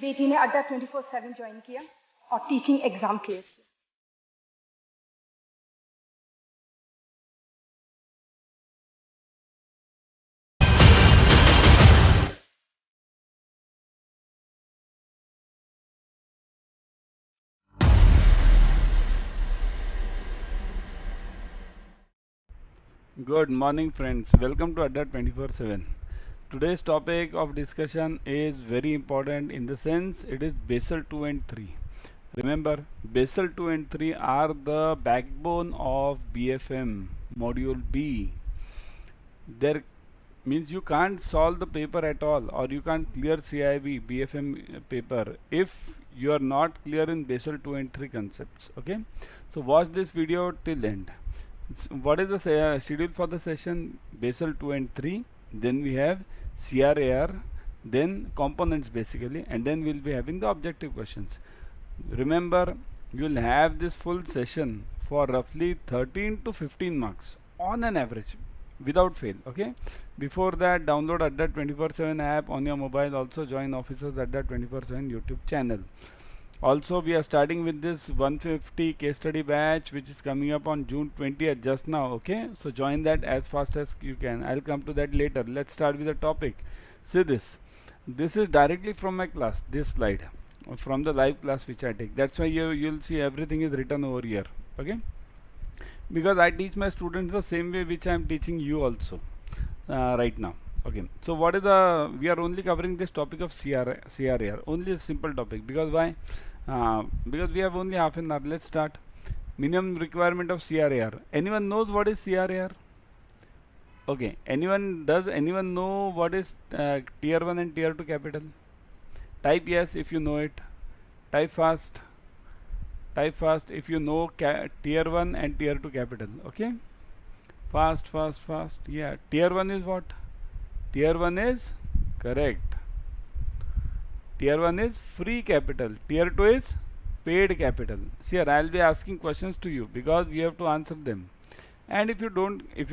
बेटी ने अड्डा 24/7 ज्वाइन किया और टीचिंग एग्जाम क्लियर किया। Good morning friends, welcome to Adda 24/7. Today's topic of discussion is very important in the sense it is Basel 2 and 3. Remember, Basel 2 and 3 are the backbone of BFM module B. There means you can't solve the paper at all, or you can't clear CIB BFM paper if you are not clear in Basel 2 and 3 concepts. Okay, so watch this video till end. What is the schedule for the session? Basel 2 and 3, then we have CRAR, then components basically, and then we'll be having the objective questions. Remember, you'll have this full session for roughly 13 to 15 marks on an average without fail. Okay, before that, download Adda 24/7 app on your mobile. Also join Officers Adda247 YouTube channel. Also, we are starting with this 150 case study batch which is coming up on June 20th just now. Okay, so join that as fast as you can. I'll come to that later. Let's start with the topic. See this. This is directly from my class, this slide, from the live class which I take. That's why you'll see everything is written over here. Okay, because I teach my students the same way which I am teaching you also right now. Okay, so what is the, we are only covering this topic of CRAR, only a simple topic. Because why? Because we have only half an hour. Let's start. Minimum requirement of CRAR. Anyone knows what is CRAR? Okay, does anyone know what is tier 1 and tier 2 capital? Type yes if you know it. Type fast if you know tier 1 and tier 2 capital. Okay, fast. Yeah, tier 1 is what? Tier 1 is correct. Tier 1 is free capital. Tier 2 is paid capital. See here, I'll be asking questions to you because you have to answer them. And if you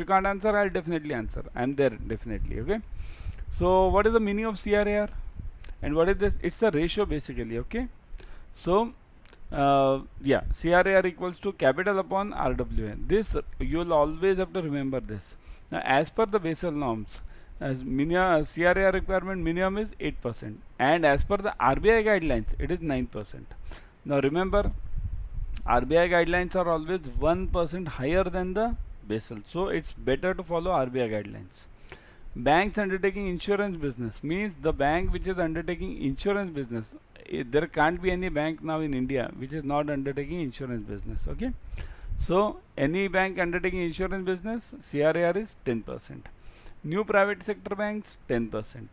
can't answer, I'll definitely answer. I'm there definitely. Okay. So what is the meaning of CRAR? And what is this? It's a ratio basically. Okay. So yeah, CRAR equals to capital upon RWA. This you'll always have to remember this. Now, as per the Basel norms, as CRAR requirement minimum is 8%, and as per the RBI guidelines it is 9%. Now remember, RBI guidelines are always 1% higher than the Basel, so it's better to follow RBI guidelines. Banks undertaking insurance business means the bank which is undertaking insurance business, there can't be any bank now in India which is not undertaking insurance business. Okay, so any bank undertaking insurance business, CRAR is 10%. New private sector banks 10%.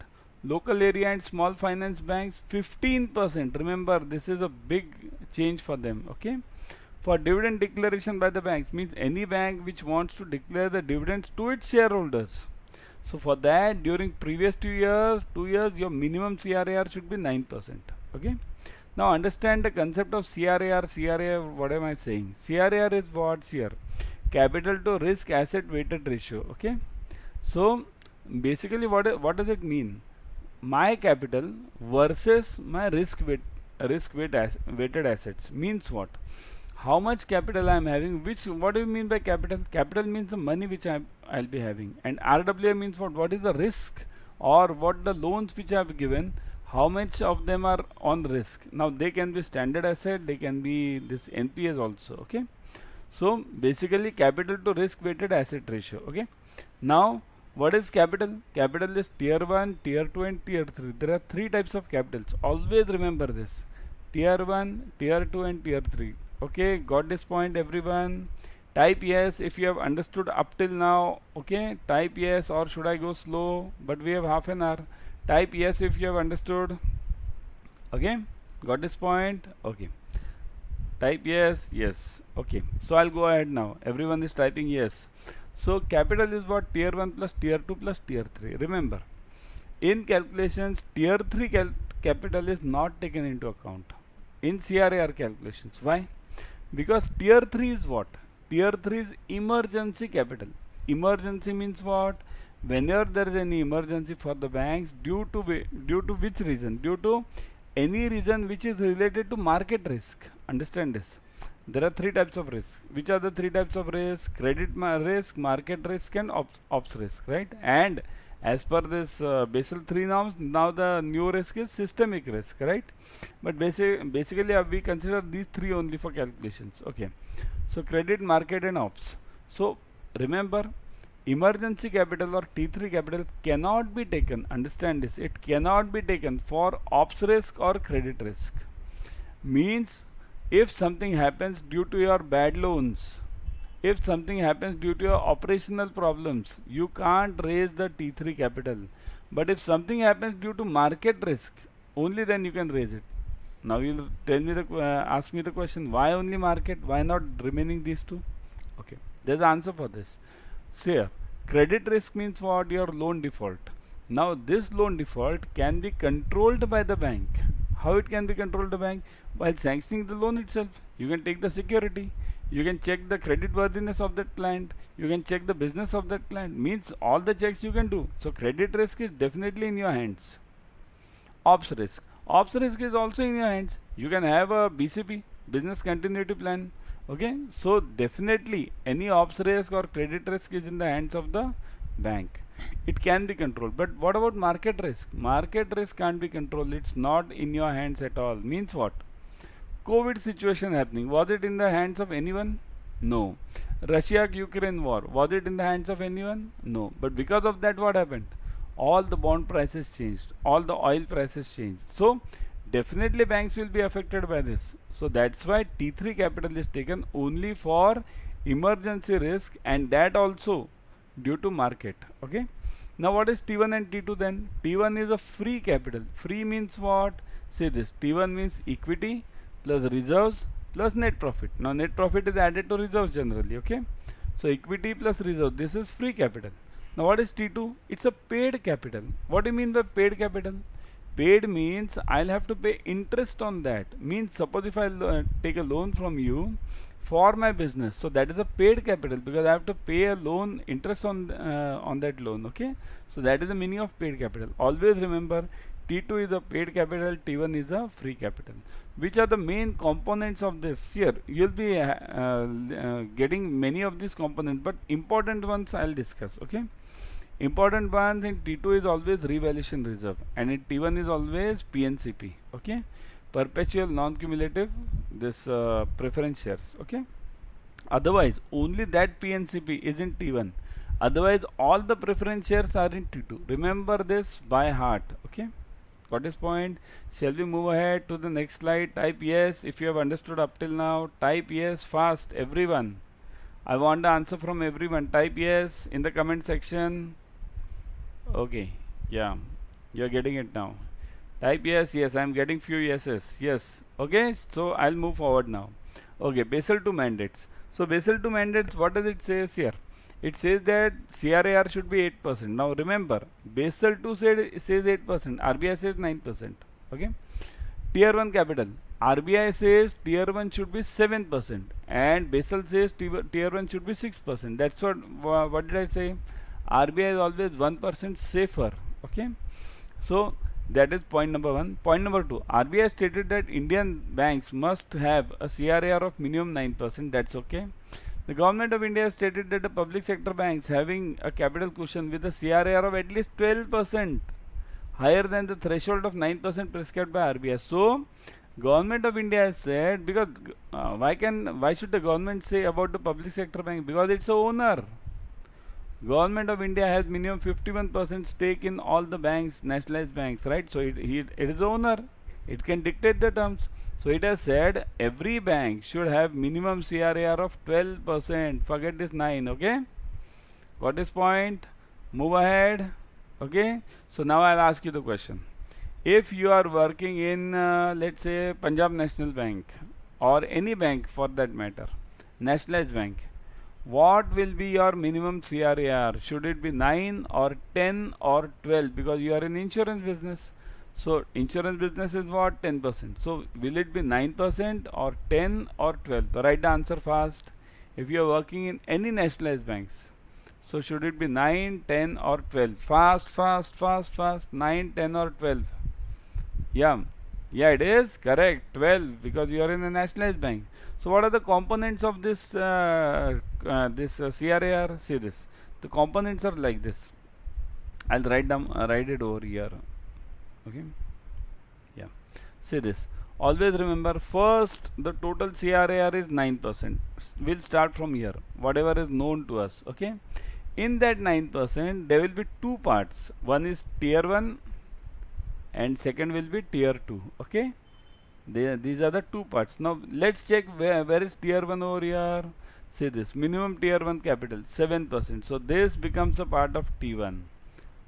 Local area and small finance banks 15%. Remember, this is a big change for them. Okay, for dividend declaration by the banks means any bank which wants to declare the dividends to its shareholders. So for that, during previous 2 years, your minimum CRAR should be 9%. Okay, now understand the concept of CRAR. What am I saying? CRAR is what here? Capital to risk asset weighted ratio. Okay, so basically what does it mean? My capital versus my weighted assets means what? How much capital I am having, what do you mean by capital? Capital means the money which I'll be having, and RWA means what? What is the risk, or what the loans which I have given, how much of them are on risk. Now they can be standard asset, they can be this NPAs also. Okay, so basically capital to risk weighted asset ratio. Okay, now what is capital? Capital is tier 1, tier 2 and tier 3. There are 3 types of capitals. Always remember this. Tier 1, tier 2 and tier 3. Okay, got this point everyone? Type yes if you have understood up till now. Okay, type yes, or should I go slow? But we have half an hour. Type yes if you have understood. Okay, got this point? Okay. Type yes. Okay, so I'll go ahead now. Everyone is typing yes. So capital is what? Tier 1 plus tier 2 plus tier 3. Remember, in calculations, tier 3 capital is not taken into account in CRAR calculations. Why? Because tier 3 is what? Tier 3 is emergency capital. Emergency means what? Whenever there is any emergency for the banks, due to which reason? Due to any reason which is related to market risk. Understand this. There are three types of risk. Which are the three types of risk? Credit risk, market risk, and ops risk, right? And as per this Basel 3 norms, now the new risk is systemic risk, right? But basically we consider these three only for calculations. Okay. So credit, market, and ops. So remember, emergency capital or T3 capital cannot be taken. Understand this. It cannot be taken for ops risk or credit risk. Means if something happens due to your bad loans, if something happens due to your operational problems, you can't raise the T3 capital. But if something happens due to market risk, only then you can raise it. Now you'll tell me ask me the question, why only market? Why not remaining these two? Okay, there's an answer for this. So here, credit risk means what? Your loan default. Now this loan default can be controlled by the bank. How it can be controlled by the bank? While sanctioning the loan itself, you can take the security. You can check the credit worthiness of that client. You can check the business of that client. Means all the checks you can do. So credit risk is definitely in your hands. Ops risk. Ops risk is also in your hands. You can have a BCP, business continuity plan. Okay. So definitely any ops risk or credit risk is in the hands of the bank. It can be controlled. But what about market risk? Market risk can't be controlled. It's not in your hands at all. Means what? COVID situation happening. Was it in the hands of anyone? No. Russia-Ukraine war. Was it in the hands of anyone? No. But because of that, what happened? All the bond prices changed. All the oil prices changed. So definitely banks will be affected by this. So that's why T3 capital is taken only for emergency risk, and that also due to market. Okay. Now what is T1 and T2 then? T1 is a free capital. Free means what? Say this. T1 means equity plus reserves plus net profit. Now net profit is added to reserves generally. Okay. So equity plus reserve. This is free capital. Now what is T2? It's a paid capital. What do you mean by paid capital? Paid means I'll have to pay interest on that. Means suppose if I take a loan from you for my business, so that is a paid capital because I have to pay a loan interest on that loan. Okay. So that is the meaning of paid capital. Always remember, T2 is a paid capital, T1 is a free capital. Which are the main components of this? Here you'll be getting many of these components, but important ones I'll discuss. Okay. Important ones in T2 is always revaluation reserve, and in T1 is always PNCP. Okay. Perpetual non-cumulative this preference shares. Okay. Otherwise only that PNCP is in T1. Otherwise all the preference shares are in T2. Remember this by heart. Okay. Got this point? Shall we move ahead to the next slide? Type yes if you have understood up till now. Type yes fast, everyone. I want the answer from everyone. Type yes in the comment section. Okay, yeah, you're getting it now. Type yes. Yes, I'm getting few yeses. Yes. Okay, so I'll move forward now. Okay, Basel 2 mandates. So Basel 2 mandates, what does it say here? It says that CRAR should be 8%. Now remember, Basel 2 says 8%, RBI says 9%. Okay. Tier 1 capital, RBI says tier 1 should be 7%, and Basel says tier 1 should be 6%. That's what did I say? RBI is always 1% safer. Okay. So that is point number 1. Point number 2, RBI stated that Indian banks must have a CRAR of minimum 9%. That's okay. The government of India stated that the public sector banks having a capital cushion with a CRAR of at least 12% higher than the threshold of 9% prescribed by RBI. So government of India has said, because why should the government say about the public sector bank? Because it's a owner. Government of India has minimum 51% stake in all the banks, nationalized banks, right? So it is the owner. It can dictate the terms. So it has said every bank should have minimum CRAR of 12%. Forget this 9. Okay. Got this point? Move ahead. Okay. So now I'll ask you the question. If you are working in let's say Punjab National Bank or any bank for that matter, nationalized bank, what will be your minimum CRAR? Should it be 9 or 10 or 12? Because you are in insurance business. So insurance business is what? 10%. So will it be 9% or 10 or 12? Write the answer fast. If you are working in any nationalized banks, so should it be 9, 10 or 12? Fast, fast, fast, fast. 9, 10 or 12? Yeah. Yeah, it is correct. 12 because you are in a nationalized bank. So what are the components of this CRAR? See this. The components are like this. I'll write it over here. Okay. Yeah. See this. Always remember, first the total CRAR is 9%. We'll start from here. Whatever is known to us. Okay. In that 9%, there will be two parts. One is tier 1 and second will be tier 2. Okay. These are the two parts. Now let's check where is tier 1 over here. See this. Minimum tier 1 capital 7%. So this becomes a part of T1.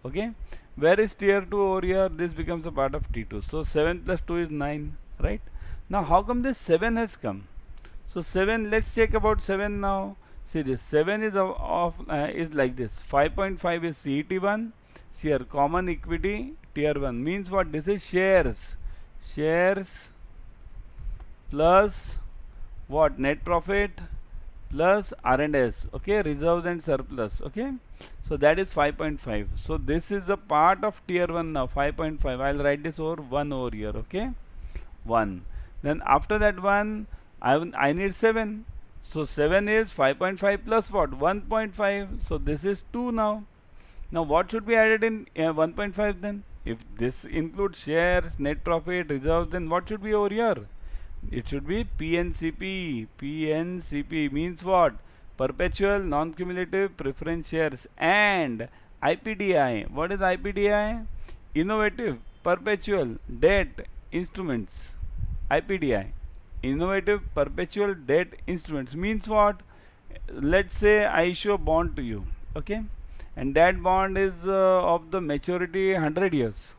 Okay. Where is tier 2 over here? This becomes a part of T2. So 7 plus 2 is 9. Right. Now how come this 7 has come? So 7, let's check about 7 now. See this, 7 is is like this. 5.5 is CET1. See here, common equity tier 1 means what? This is shares. Shares plus what? Net profit plus R&S. Okay, reserves and surplus. Okay, so that is 5.5. So this is a part of tier 1 now. 5.5. I'll write this over 1 over here. Okay, 1. Then after that 1, I need 7. So 7 is 5.5 plus what? 1.5. So this is 2 now. Now what should be added in 1.5 then? If this includes shares, net profit, reserves, then what should be over here? It should be PNCP. PNCP means what? Perpetual non-cumulative preference shares and IPDI. What is IPDI? Innovative Perpetual Debt Instruments. IPDI. Innovative perpetual debt instruments means what? Let's say I issue a bond to you, okay, and that bond is of the maturity 100 years.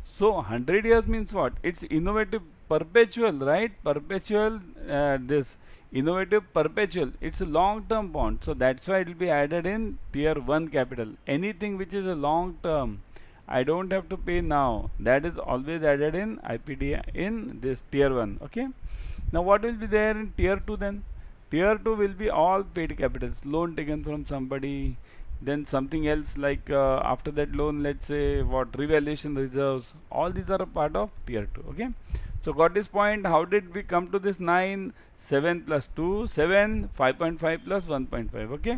So 100 years means what? It's innovative perpetual, right? Perpetual, this innovative perpetual, it's a long term bond, so that's why it will be added in tier 1 capital. Anything which is a long term, I don't have to pay now, that is always added in IPD in this tier 1. Okay. Now what will be there in tier 2 then? Tier 2 will be all paid capitals, loan taken from somebody, then something else like after that loan, let's say what, revaluation reserves, all these are a part of tier 2. Okay. So got this point? How did we come to this 9? 7 plus 2, 7, 5.5 plus 1.5. Okay.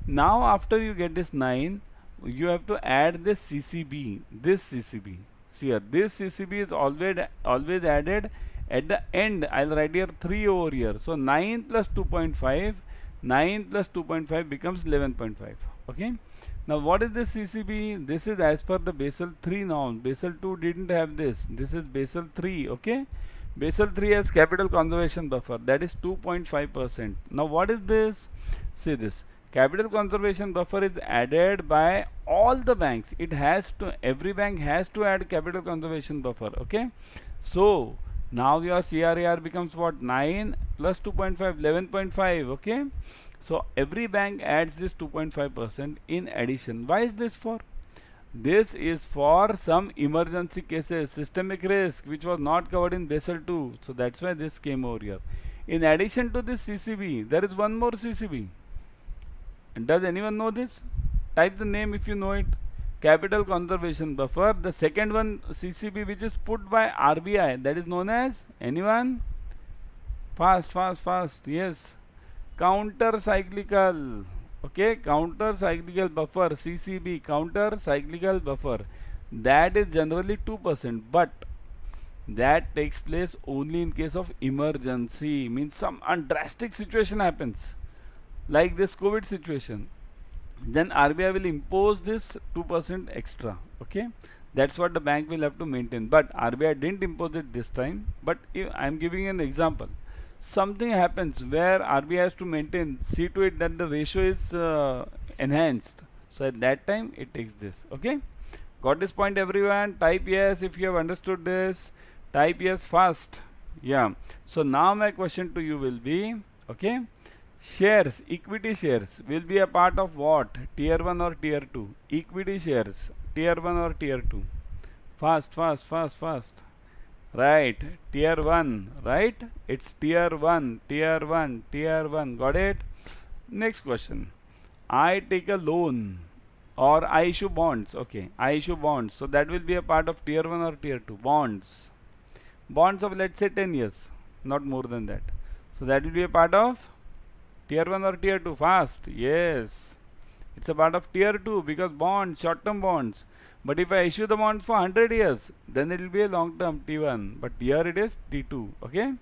Now after you get this 9, you have to add this CCB, this CCB. See here, this CCB is always added at the end. I'll write here 3 over here. So 9 plus 2.5, 9 plus 2.5 becomes 11.5. Okay. Now what is this CCB? This is as per the Basel 3 norm. Basel 2 didn't have this. This is Basel 3. Okay. Basel 3 has capital conservation buffer, that is 2.5%. Now what is this? See this. Capital conservation buffer is added by all the banks. It has to, every bank has to add capital conservation buffer. Okay. So now your CRAR becomes what? 9 plus 2.5, 11.5. Okay. So every bank adds this 2.5% in addition. Why is this for? This is for some emergency cases, systemic risk, which was not covered in Basel 2. So that's why this came over here. In addition to this CCB, there is one more CCB. Does anyone know this? Type the name if you know it. Capital conservation buffer. The second one CCB, which is put by RBI, that is known as, anyone? Fast. Yes. Counter cyclical. Okay, counter cyclical buffer, CCB, counter cyclical buffer. That is generally 2%, but that takes place only in case of emergency. Means some drastic situation happens, like this COVID situation, then RBI will impose this 2% extra. Okay, that's what the bank will have to maintain, but RBI didn't impose it this time. But if I am giving an example, something happens where RBI has to maintain, see to it that the ratio is enhanced, so at that time it takes this. Okay, got this point everyone? Type yes if you have understood this. Type yes fast. Yeah. So now my question to you will be, okay, shares, equity shares will be a part of what? Tier 1 or tier 2? Equity shares, tier 1 or tier 2? Fast. Right, tier 1, right? It's tier 1. Got it? Next question. I take a loan or I issue bonds. Okay, I issue bonds. So that will be a part of tier 1 or tier 2? Bonds. bonds of let's say 10 years, not more than that. So that will be a part of tier 1 or tier 2? Fast. Yes. It's a part of tier 2 because bonds, short-term bonds. But if I issue the bonds for 100 years, then it will be a long-term T1. But here it is T2. Okay?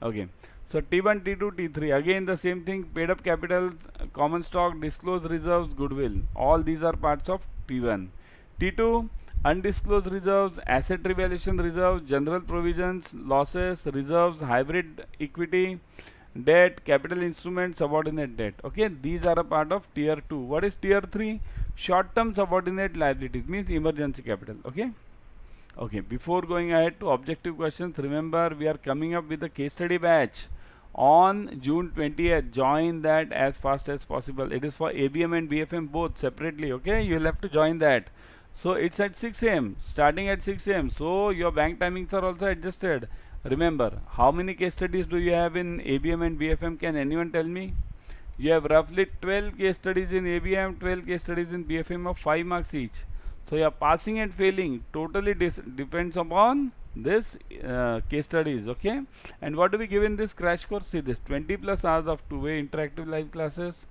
Okay. So T1, T2, T3. Again the same thing. Paid up capital, common stock, disclosed reserves, goodwill. All these are parts of T1. T2, undisclosed reserves, asset revaluation reserves, general provisions, losses, reserves, hybrid equity, debt, capital instruments, subordinate debt. Okay, these are a part of tier 2. What is tier 3? Short term subordinate liabilities, means emergency capital. Okay. Okay, before going ahead to objective questions, remember we are coming up with a case study batch on June 20th. Join that as fast as possible. It is for ABM and BFM both separately. Okay, you will have to join that. So it's at 6 a.m. starting at 6 a.m. So your bank timings are also adjusted. Remember, how many case studies do you have in ABM and BFM? Can anyone tell me? You have roughly 12 case studies in ABM, 12 case studies in BFM of 5 marks each. So your passing and failing totally depends upon this case studies. Okay. And what do we give in this crash course? See this 20 plus hours of two-way interactive live classes,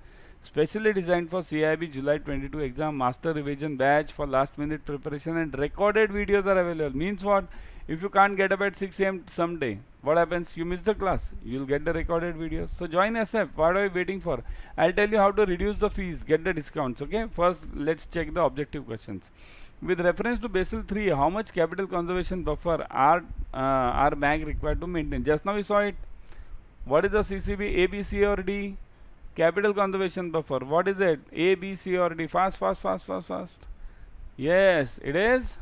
specially designed for CIB July 22 exam, master revision batch for last minute preparation, and recorded videos are available. Means what? If you can't get up at 6 a.m. someday, what happens? You miss the class. You'll get the recorded videos. So join SF. What are you waiting for? I'll tell you how to reduce the fees, get the discounts. Okay. First, let's check the objective questions. With reference to Basel 3, how much capital conservation buffer are bank required to maintain? Just now we saw it. What is the CCB? A, B, C or D? Capital conservation buffer. What is it? A, B, C or D? Fast, fast, fast, fast, fast. Yes, it is.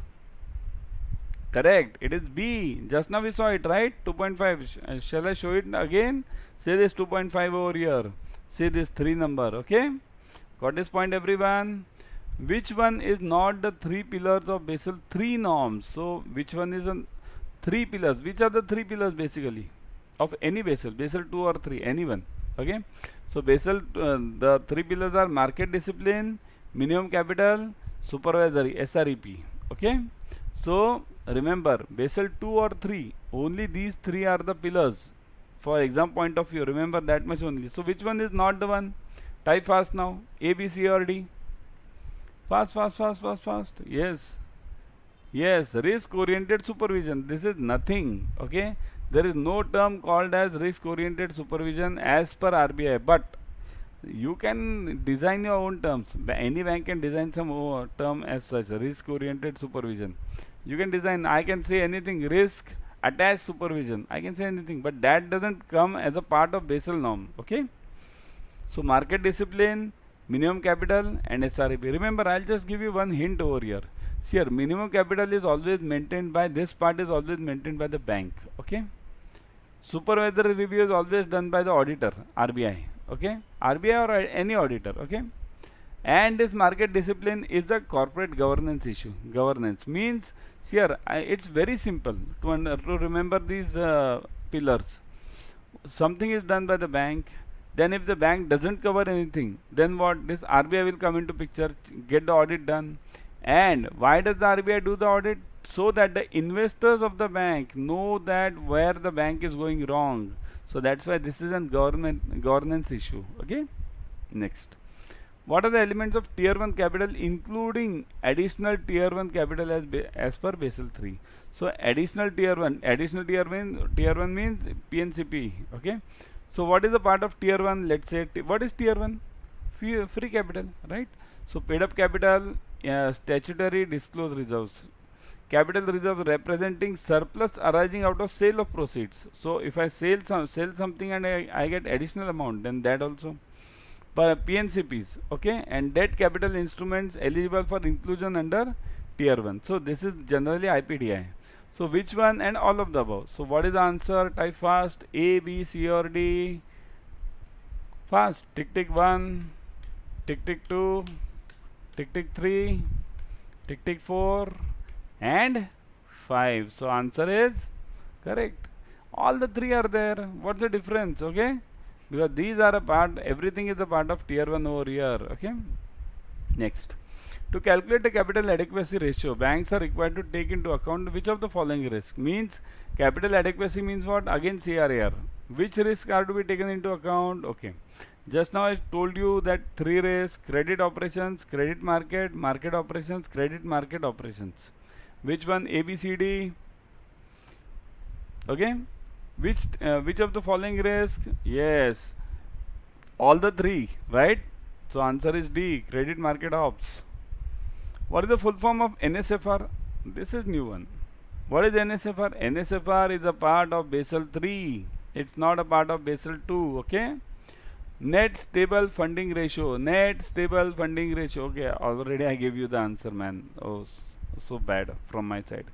Correct. It is B. Just now we saw it, right? 2.5. Shall I show it again? Say this 2.5 over here. See this 3 number. Okay. Got this point, everyone? Which one is not the 3 pillars of Basel 3 norms? So which one is on 3 pillars? Which are the 3 pillars basically of any Basel? Basel 2 or 3? Anyone? Okay. So Basel, the 3 pillars are market discipline, minimum capital, supervisory, SREP. Okay. So remember, Basel 2 or 3, only these 3 are the pillars for exam point of view. Remember that much only. So which one is not the one? Type fast now. A, B, C or D? Fast, fast, fast, fast, fast. Yes. Yes, risk oriented supervision. This is nothing. Okay. There is no term called as risk oriented supervision as per RBI, but you can design your own terms. Any bank can design some term as such, risk oriented supervision. You can design, I can say anything, risk attached supervision. I can say anything, but that doesn't come as a part of Basel norm. Okay. So market discipline, minimum capital and SREP. Remember, I'll just give you one hint over here. See here, minimum capital is always maintained by, this part is always maintained by the bank. Okay. Supervisory review is always done by the auditor, RBI. Okay. RBI or any auditor. Okay. And this market discipline is the corporate governance issue. Governance means, see here, it's very simple to remember these pillars. Something is done by the bank. Then if the bank doesn't cover anything, then what? This RBI will come into picture, get the audit done. And why does the RBI do the audit? So that the investors of the bank know that where the bank is going wrong. So that's why this is a governance issue. Okay. Next. What are the elements of tier 1 capital including additional tier 1 capital as per Basel 3? So additional tier 1 means PNCP. Okay. So what is the part of tier 1? Let's say, what is tier 1? Free capital, right? So paid up capital, statutory disclosed reserves. Capital reserve representing surplus arising out of sale of proceeds. So if I sell something and I get additional amount, then that also. PNCPs, okay, and debt capital instruments eligible for inclusion under tier 1. So this is generally IPDI. So which one? And all of the above. So what is the answer? Type fast. A, B, C or D? Fast. Tick tick 1, tick tick 2, tick tick 3, tick tick 4 and 5. So answer is correct. All the 3 are there. What's the difference? Okay. Because these are a part, everything is a part of tier 1 over here. Okay. Next. To calculate the capital adequacy ratio, banks are required to take into account which of the following risk. Means capital adequacy means what? Again CRAR. Which risk are to be taken into account? Okay. Just now I told you that three risks: credit operations, credit market, market operations, credit market operations. Which one? A, B, C, D. Okay. Which of the following risk? Yes, all the three, right? So answer is D, credit market ops. What is the full form of NSFR? This is new one. What is NSFR? NSFR is a part of Basel 3. It's not a part of Basel 2. Okay. Net stable funding ratio. Net stable funding ratio. Okay. Already I gave you the answer, man. Oh, so bad from my side.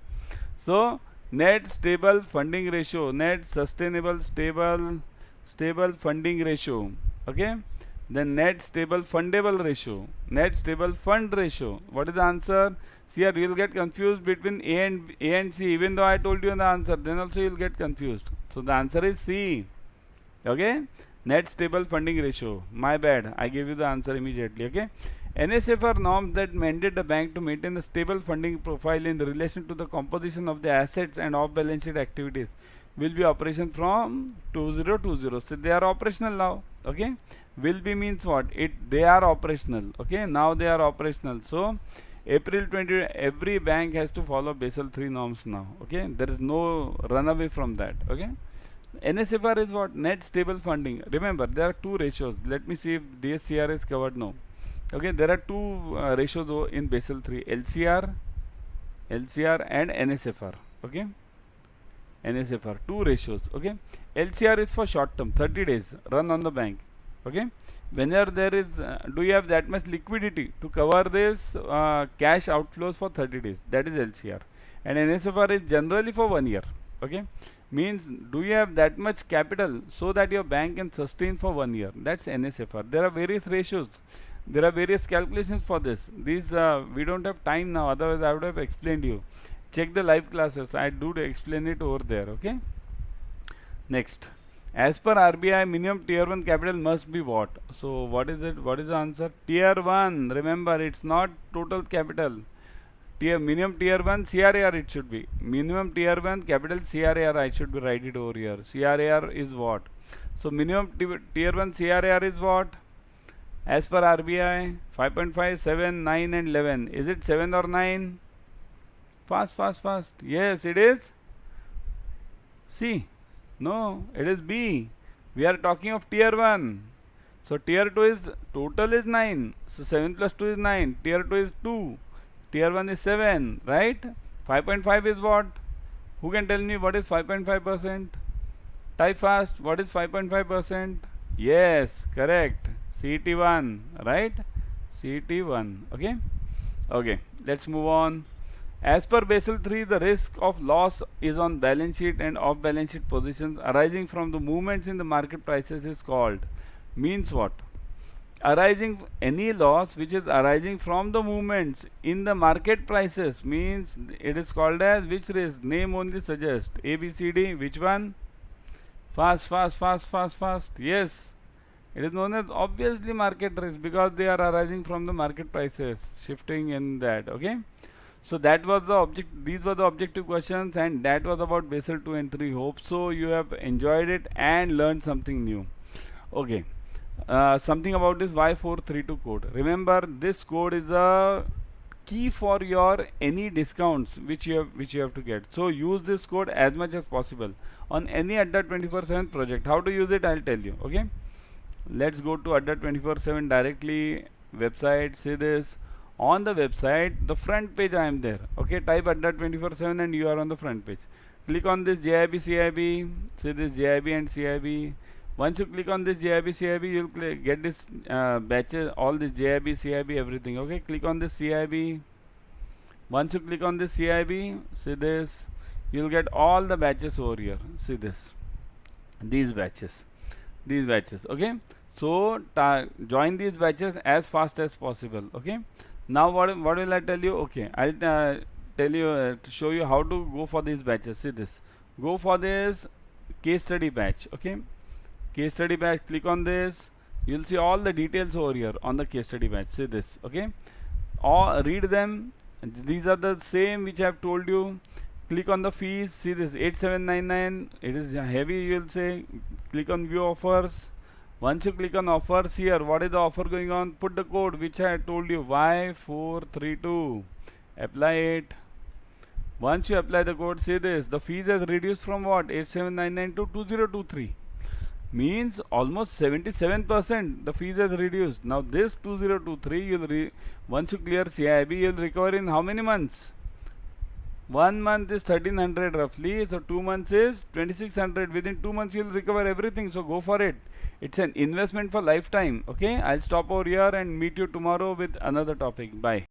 So net stable funding ratio. Net sustainable stable funding ratio. Okay. Then net stable fundable ratio, net stable fund ratio. What is the answer? See, here you will get confused between A and C. Even though I told you the answer, then also you will get confused. So the answer is C. Okay, net stable funding ratio. My bad, I gave you the answer immediately. Okay, NSFR norms that mandate the bank to maintain a stable funding profile in relation to the composition of the assets and off-balance sheet activities will be operation from 2020. So they are operational now. Okay. Will be means what? They are operational. Okay, now they are operational. So April 20, every bank has to follow Basel 3 norms now. Okay, there is no run away from that. Okay, NSFR is what? Net stable funding. Remember, there are two ratios. Let me see if DSCR is covered now. Okay, there are two ratios in Basel 3: LCR and NSFR. Okay, NSFR, two ratios. Okay, LCR is for short term, 30 days run on the bank. Okay, whenever there is do you have that much liquidity to cover this cash outflows for 30 days, that is LCR. And NSFR is generally for 1 year. Okay, means do you have that much capital so that your bank can sustain for 1 year, that's NSFR. There are various ratios, there are various calculations for this. These we don't have time now, otherwise I would have explained you. Check the live classes, I do explain it over there. Okay, next, as per RBI, minimum tier 1 capital must be what? So what is it? What is the answer? Tier 1. Remember, it's not total capital. Minimum tier 1 CRAR it should be. Minimum tier 1 capital CRAR, I should be write it over here. CRAR is what? So minimum tier 1 CRAR is what? As per RBI, 5.5, 7, 9 and 11. Is it 7 or 9? Fast. Yes, it is. C. No, it is B. We are talking of tier 1. So tier 2 is, total is 9. So 7 plus 2 is 9. Tier 2 is 2. Tier 1 is 7, right? 5.5 is what? Who can tell me what is 5.5%? Type fast. What is 5.5%? Yes, correct. CET1, right? CET1. Okay? Okay, let's move on. As per Basel 3, the risk of loss is on balance sheet and off balance sheet positions arising from the movements in the market prices is called. Means what? Arising, any loss which is arising from the movements in the market prices means it is called as which risk? Name only suggest. A, B, C, D. Which one? Fast. Yes. It is known as obviously market risk because they are arising from the market prices shifting in that. Okay. So that was the object, these were the objective questions, and that was about Basel 2 and 3. Hope so you have enjoyed it and learned something new. Okay, something about this Y432 code. Remember, this code is a key for your any discounts which you have to get. So use this code as much as possible on any Adda247 project. How to use it, I'll tell you. Okay, let's go to Adda247 directly website. See this. On the website, the front page, I am there. Okay, type Adda247 and you are on the front page. Click on this JAIIB CAIIB. See this JAIIB and CAIIB. Once you click on this JAIIB CAIIB, you will get this batches, all this JAIIB CAIIB, everything. Okay, click on this CAIIB. Once you click on this CAIIB, see this, you will get all the batches over here. See this, these batches. Okay, so join these batches as fast as possible. Okay. Now what will I tell you? Okay, I'll tell you show you how to go for these batches. See this, go for this case study batch. Okay, case study batch, click on this, you'll see all the details over here on the case study batch. See this. Okay, or read them. These are the same which I have told you. Click on the fees. See this 8799. It is heavy, you will say. Click on view offers. Once you click on offers here, what is the offer going on? Put the code which I told you, Y432. Apply it. Once you apply the code, say this, the fees has reduced from what? 8799 to 2023. Means almost 77% the fees has reduced. Now this 2023, you'll once you clear CIB, you'll recover in how many months? 1 month is 1300 roughly, so 2 months is 2600. Within 2 months you'll recover everything, so go for it. It's an investment for lifetime. Okay, I'll stop over here and meet you tomorrow with another topic. Bye.